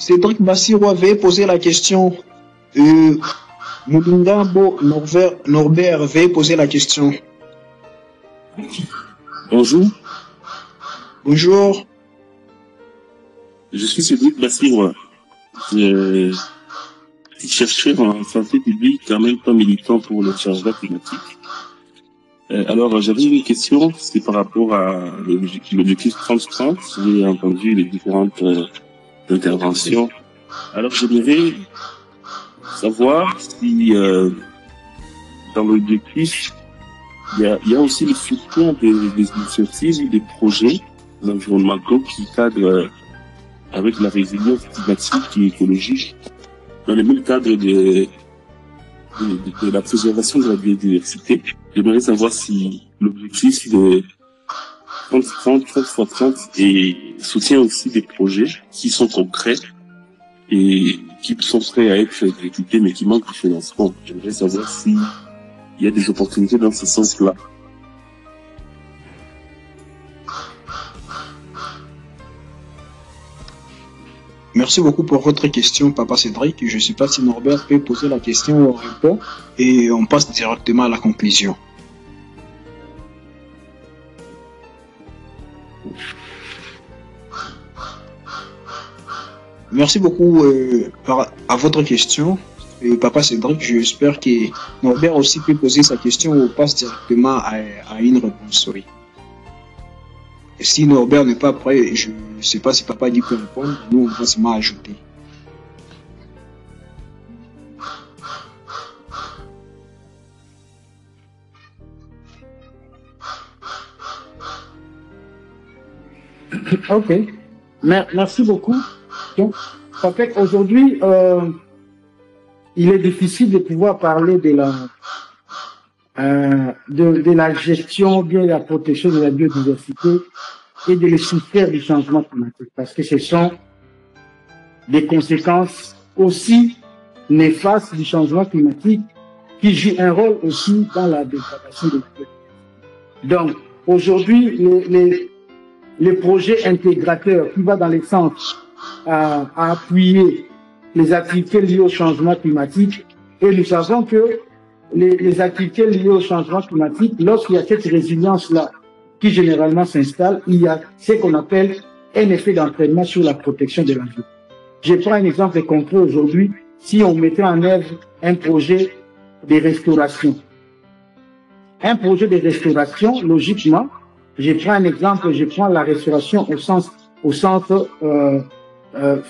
Cédric Bassiro avait posé la question. Moulingambo Norbert avait posé la question. Bonjour. Bonjour. Je suis Cédric Bassiro. Je suis chercheur en santé publique, en même temps militant pour le changement climatique. Alors, j'avais une question, c'est par rapport à l'objectif 30-30. J'ai entendu les différentes interventions. Alors, j'aimerais savoir si dans l'objectif, il y a aussi le soutien des initiatives et des projets environnementaux qui cadrent avec la résilience climatique et écologique dans le même cadre de la préservation de la biodiversité. J'aimerais savoir si l'objectif de 30-30, 30x30 et soutient aussi des projets qui sont concrets et qui sont prêts à être exécutés mais qui manquent de financement. J'aimerais savoir s'il y a des opportunités dans ce sens-là. Merci beaucoup pour votre question, Papa Cédric. Je ne sais pas si Norbert peut poser la question ou on répond et on passe directement à la conclusion. Merci beaucoup à votre question, Papa Cédric. J'espère que Norbert aussi peut poser sa question ou on passe directement à une réponse. Oui. Et si Norbert n'est pas prêt, je ne sais pas si Papa dit peut répondre, nous on va seulement ajouter. Ok, merci beaucoup. Donc, en fait, aujourd'hui, il est difficile de pouvoir parler de la gestion, bien de la protection de la biodiversité et de les souffrir du changement climatique, parce que ce sont des conséquences aussi néfastes du changement climatique qui jouent un rôle aussi dans la dégradation de la biodiversité. Donc, aujourd'hui, les projets intégrateurs qui vont dans le sens à appuyer les activités liées au changement climatique, et nous savons que les activités liées au changement climatique, lorsqu'il y a cette résilience-là qui généralement s'installe, il y a ce qu'on appelle un effet d'entraînement sur la protection de l'environnement. Je prends un exemple concret aujourd'hui, si on mettait en œuvre un projet de restauration. Un projet de restauration, logiquement, je prends un exemple, je prends la restauration au sens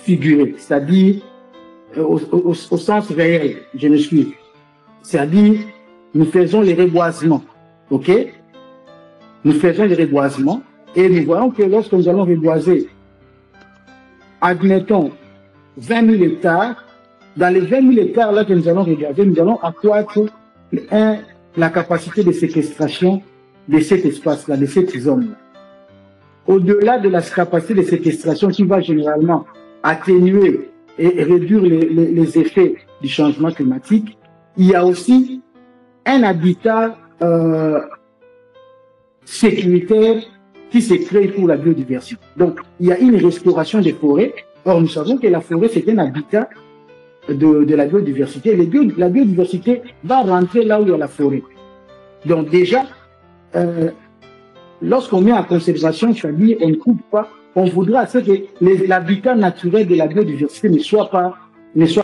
figuré, c'est-à-dire au sens réel, je m'excuse. C'est-à-dire, nous faisons les reboisements, ok? Nous faisons les reboisements et nous voyons que lorsque nous allons reboiser, admettons, 20 000 hectares, dans les 20 000 hectares là que nous allons reboiser, nous allons accroître la capacité de séquestration de cet espace-là, de cette zone-là. Au-delà de la capacité de séquestration qui va généralement atténuer et réduire les effets du changement climatique, il y a aussi un habitat sécuritaire qui se crée pour la biodiversité. Donc, il y a une restauration des forêts. Or, nous savons que la forêt, c'est un habitat de la biodiversité. La biodiversité va rentrer là où il y a la forêt. Donc, déjà, lorsqu'on met en conservation, c'est-à-dire on ne coupe pas, on voudra que l'habitat naturel de la biodiversité ne soit pas.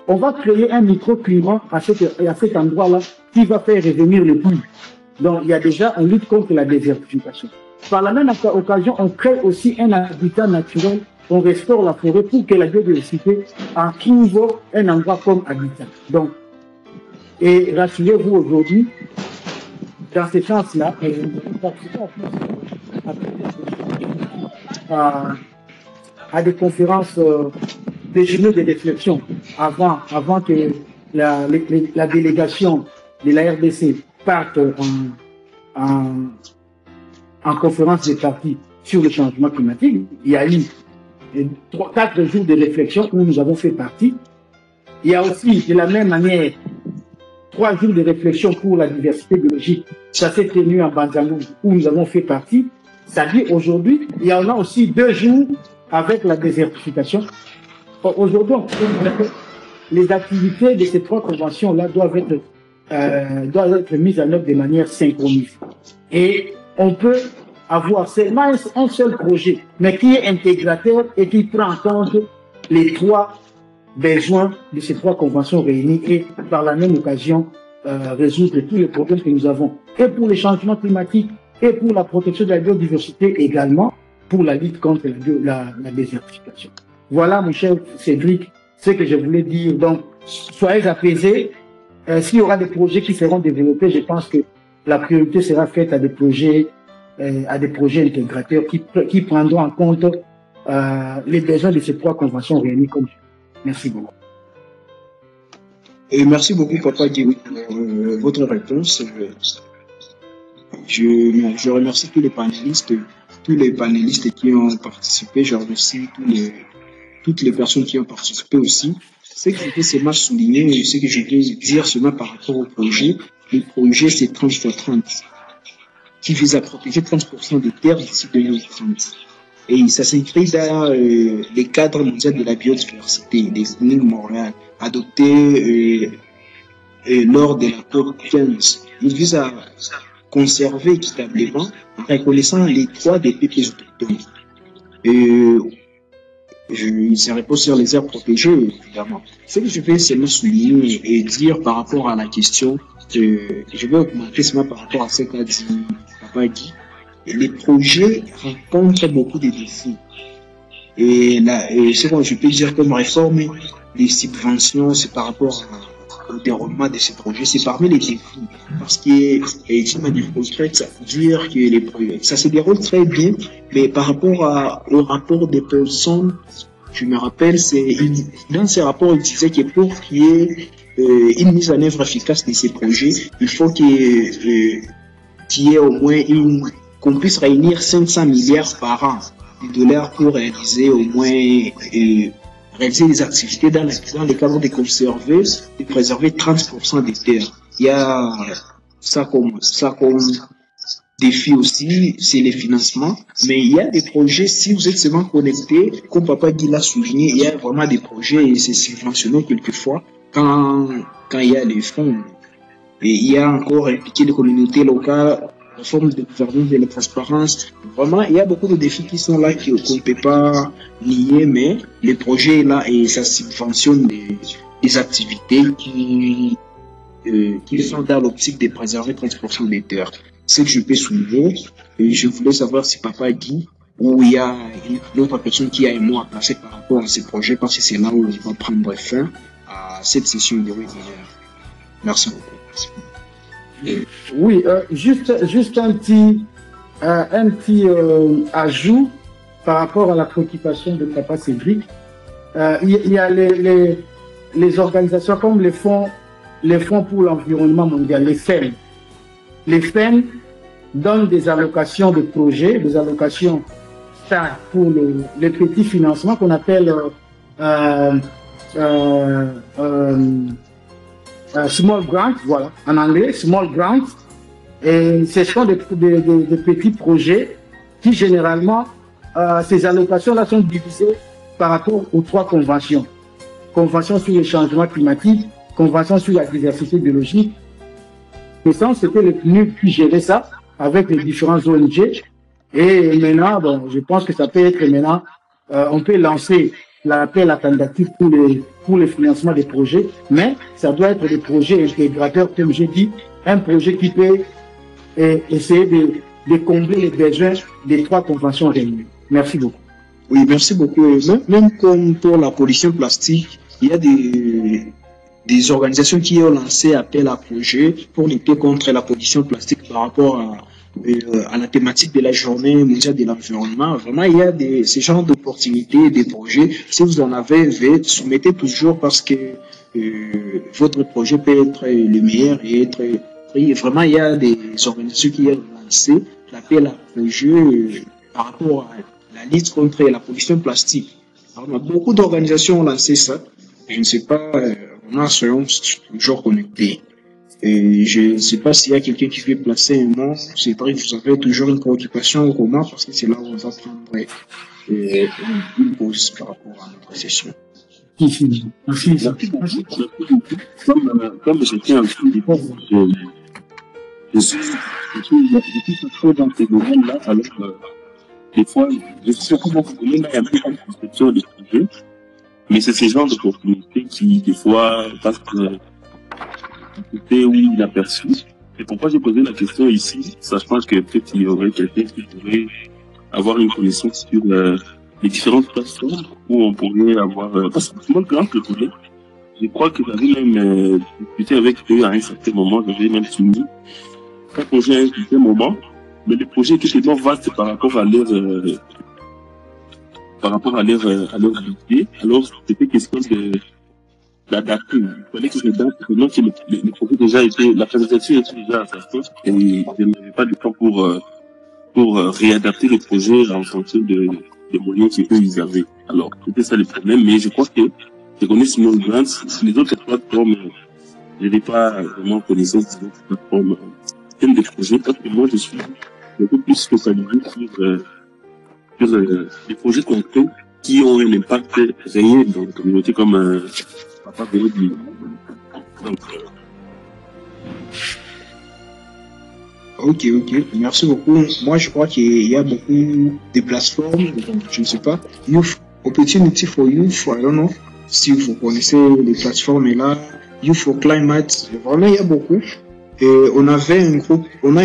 On va créer un microclimat à cet endroit-là qui va faire revenir le pluie. Donc, il y a déjà une lutte contre la désertification. Par la même occasion, on crée aussi un habitat naturel, on restaure la forêt pour que la biodiversité en trouve un endroit comme habitat. Donc, et rassurez-vous aujourd'hui, dans ce sens-là, à des conférences, des journées de réflexion avant que la délégation de la RDC parte en conférence des partis sur le changement climatique. Il y a eu 4 jours de réflexion où nous avons fait partie. Il y a aussi, de la même manière, 3 jours de réflexion pour la diversité biologique. Ça s'est tenu en Banzangou où nous avons fait partie. C'est-à-dire aujourd'hui, il y en a aussi 2 jours avec la désertification aujourd'hui, les activités de ces trois conventions-là doivent être mises en œuvre de manière synchronisée. Et on peut avoir seulement un seul projet, mais qui est intégrateur et qui prend en compte les trois besoins de ces trois conventions réunies et par la même occasion résoudre tous les problèmes que nous avons, et pour les changements climatiques, et pour la protection de la biodiversité également, pour la lutte contre la désertification. Voilà, mon cher Cédric, ce que je voulais dire. Donc, soyez apaisés. S'il y aura des projets qui seront développés, je pense que la priorité sera faite à des projets intégrateurs qui prendront en compte les besoins de ces trois conventions réunies comme je. Merci beaucoup. Et merci beaucoup, Papa Guy, pour votre réponse. Je remercie tous les panélistes qui ont participé. Je remercie toutes les personnes qui ont participé aussi. Ce que je veux seulement souligner, ce que je veux dire seulement par rapport au projet, le projet c'est 30x30 qui vise à protéger 30% des terres d'ici 2030. Et ça s'inscrit dans les cadres mondiaux de la biodiversité, des lignes Montréal, adoptés lors de la COP 15. Il vise à conserver équitablement en reconnaissant les droits des peuples autochtones. Il se repose sur les aires protégées, évidemment. Ce que je vais seulement souligner et dire par rapport à la question, je vais augmenter seulement par rapport à ce qu'a dit Papa Guy. Les projets rencontrent beaucoup de défis. Et ce que je peux dire comme réforme, les subventions, c'est par rapport au déroulement de ces projets, c'est parmi les défis. Parce que, d'une manière concrète, ça veut dire que les projets, ça se déroule très bien, mais par rapport au rapport des personnes, je me rappelle, dans ces rapports, il disait que pour qu'il y ait une mise en œuvre efficace de ces projets, il faut qu'il y ait au moins qu'on puisse réunir 500 milliards par an de dollars pour réaliser au moins réaliser des activités dans le cadre de conserver et préserver 30% des terres. Il y a ça comme défi aussi, c'est les financements, mais il y a des projets, si vous êtes seulement connecté, comme Papa Guy l'a souligné, il y a vraiment des projets et c'est subventionné quelquefois quand il y a les fonds. Et il y a encore impliqué les communautés locales, la forme de gouvernance et la transparence. Vraiment, il y a beaucoup de défis qui sont là qu'on ne peut pas nier, mais les projets là, et ça subventionne des activités qui sont dans l'optique de préserver 30% des terres. Ce que je peux soulever, et je voulais savoir si Papa Guy, ou il y a une autre personne qui a un mot à placer par rapport à ces projets, parce que c'est là où on va prendre fin à cette session de webinaire. Merci beaucoup. Oui, juste un petit ajout par rapport à la préoccupation de Papa Cédric. Il y a les organisations comme les fonds pour l'environnement mondial, les FEM. Les FEM donnent des allocations de projets, des allocations ça pour les petits financements qu'on appelle small grants, voilà, en anglais, small grants. Et ce sont des petits projets qui généralement, ces allocations-là sont divisées par rapport aux trois conventions. Convention sur le changement climatique, convention sur la diversité biologique. Le sens, c'était le PNUD qui gérait ça avec les différents ONG. Et maintenant, bon, je pense que ça peut être maintenant, on peut lancer l'appel à candidature pour les financements des projets, mais ça doit être des projets intégrateurs, comme j'ai dit, un projet qui peut essayer de combler les besoins des trois conventions réunies. Merci beaucoup. Oui, merci beaucoup. Même comme pour la pollution plastique, il y a des organisations qui ont lancé appel à projet pour lutter contre la pollution plastique par rapport à la thématique de la journée mondiale de l'environnement. Vraiment, il y a ce genre d'opportunités, des projets. Si vous en avez, soumettez toujours parce que votre projet peut être le meilleur et être pris. Vraiment, il y a des organisations qui ont lancé l'appel à projet par rapport à la lutte contre la pollution plastique. Alors, beaucoup d'organisations ont lancé ça. Je ne sais pas, on serons toujours connectés. Et je ne sais pas s'il y a quelqu'un qui veut placer un nom. C'est vrai que vous avez toujours une préoccupation au commun parce que c'est là où on va prendre une pause par rapport à notre session. Merci. Merci beaucoup. Merci beaucoup. Comme je tiens à dire, je suis trop dans ces domaines-là, alors des fois, je suis surtout dans ce domaine-là, il y a même pas de conception des projets, mais c'est ce genre d'opportunités qui, des fois, passent côté ou inaperçu. C'est pourquoi j'ai posé la question ici, sachant que peut-être il y aurait quelqu'un qui pourrait avoir une connaissance sur les différentes plateformes où on pourrait avoir... parce que moi, quand je le connais, je crois que j'avais même discuté avec eux à un certain moment, j'avais même soumis un projet à un certain moment, mais le projet était tellement vaste par rapport à leur budget. Alors, c'était question d'adapter. Il fallait que je date, maintenant que le projet déjà était, la présentation était déjà à sa fin, et je n'avais pas du temps pour réadapter le projet en fonction des moyens qu'eux ils avaient. Alors, c'était ça le problème, mais je crois que je connais Small Grants, les autres plateformes, je n'ai pas vraiment connaissance des autres plateformes des projets, parce que moi je suis un peu plus focalisé sur des projets concrets qui ont un impact réel dans la communauté comme Papa Vélo dit. Donc, Ok, merci beaucoup. Moi, je crois qu'il y a beaucoup de plateformes, donc, je ne sais pas. Youth Opportunity for Youth, I don't know si vous connaissez les plateformes là. Youth for Climate, vraiment, il y a beaucoup. Et on a un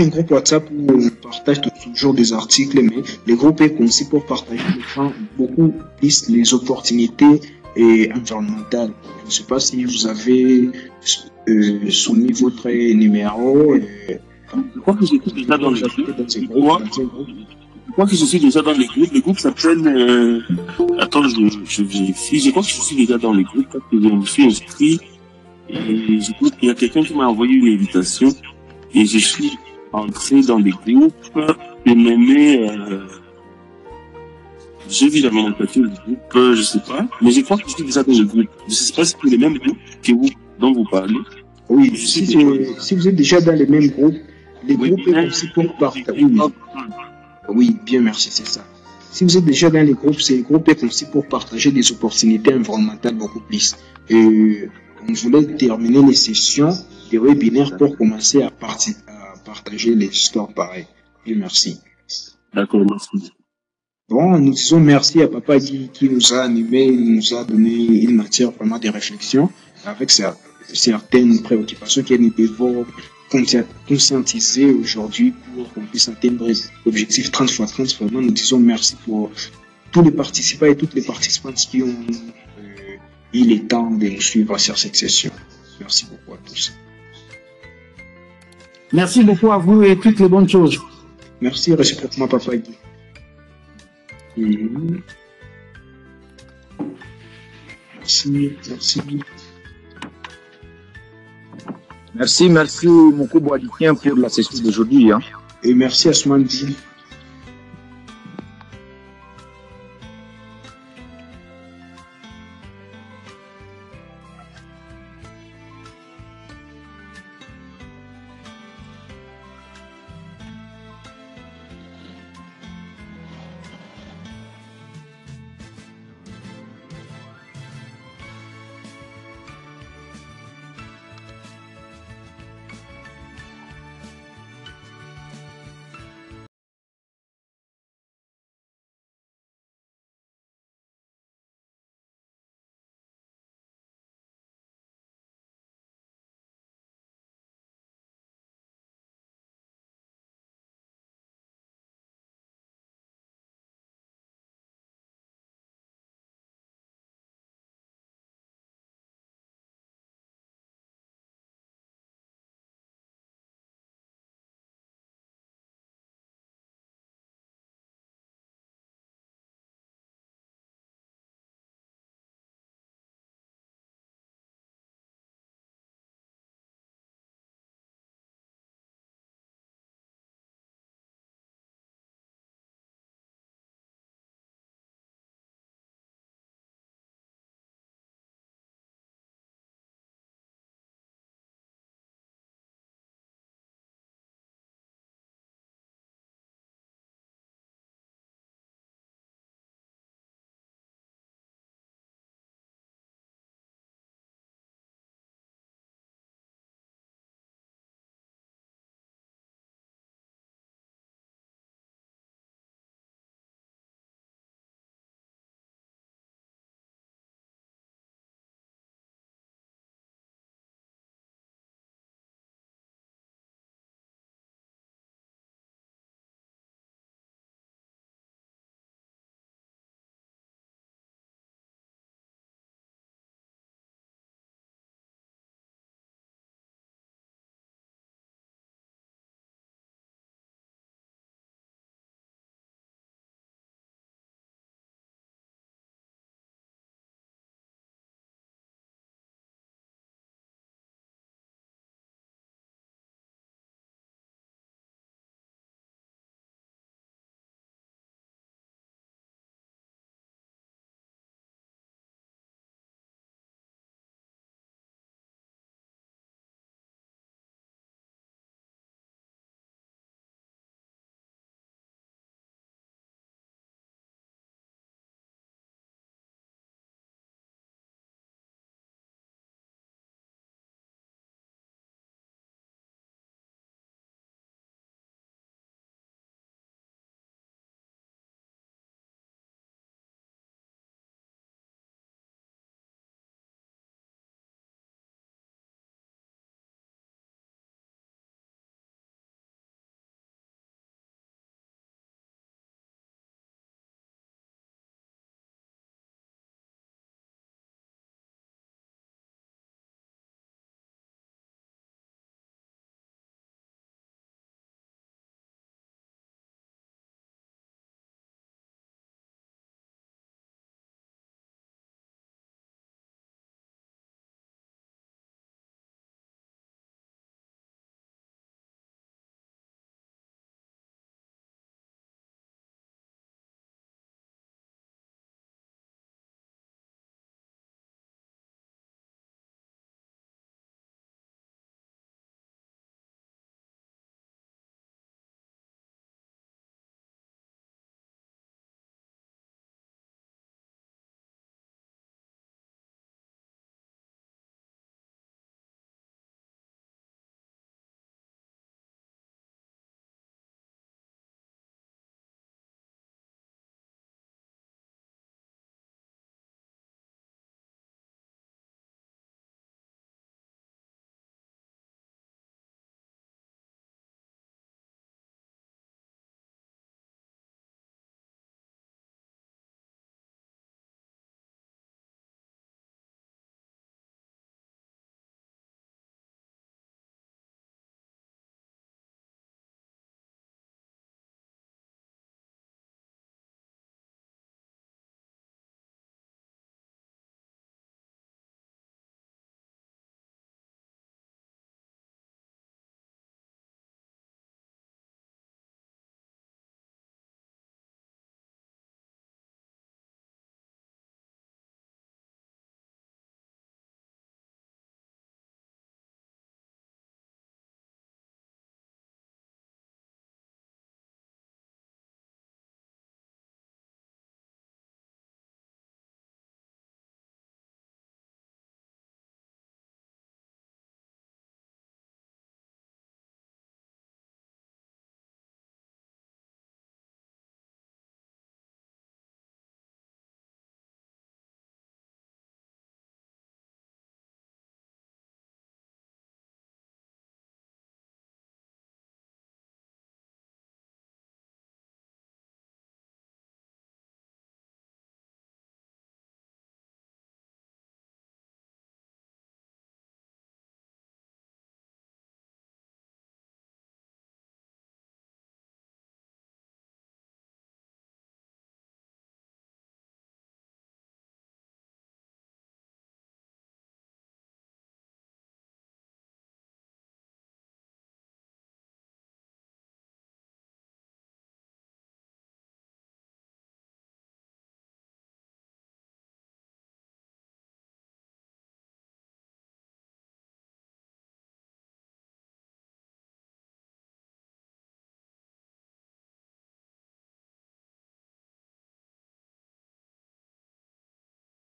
groupe WhatsApp où on partage toujours des articles, mais le groupe est conçu pour partager beaucoup plus les opportunités environnementales. Je ne sais pas si vous avez soumis votre numéro. Je crois que j'étais déjà dans les groupes. Je crois que je suis déjà dans les groupes. Le groupe s'appelle... Attends, je vérifie. Je crois que je suis déjà dans les groupes parce que je me suis inscrit. Et je crois qu'il y a quelqu'un qui m'a envoyé une invitation. Et je suis entré dans des groupes. J'ai nommé... J'ai vu la nomenclature du groupe, je sais pas. Mais je crois que je suis déjà dans le groupe. Je sais pas si c'est les mêmes groupes que vous, dont vous parlez. Oui, si vous êtes déjà dans les mêmes groupes, les groupes est aussi pour partager. Oui, bien merci, c'est ça. Si vous êtes déjà dans les groupes, c'est le groupe est aussi pour partager des opportunités environnementales beaucoup plus. Et on voulait terminer les sessions des webinaires pour commencer à partager les histoires pareilles. Bien merci. D'accord, merci. Bon, nous disons merci à Papa Guy qui nous a animé, il nous a donné une matière vraiment de réflexion avec certaines préoccupations que nous devons conscientiser aujourd'hui pour qu'on puisse atteindre l'objectif 30x30. Vraiment, nous disons merci pour tous les participants et toutes les participantes qui ont eu le temps de nous suivre sur cette session. Merci beaucoup à tous. Merci beaucoup à vous et toutes les bonnes choses. Merci réciproquement, Papa Guy. Merci, Moukou Boadikien pour la session d'aujourd'hui. Et merci à Smandi.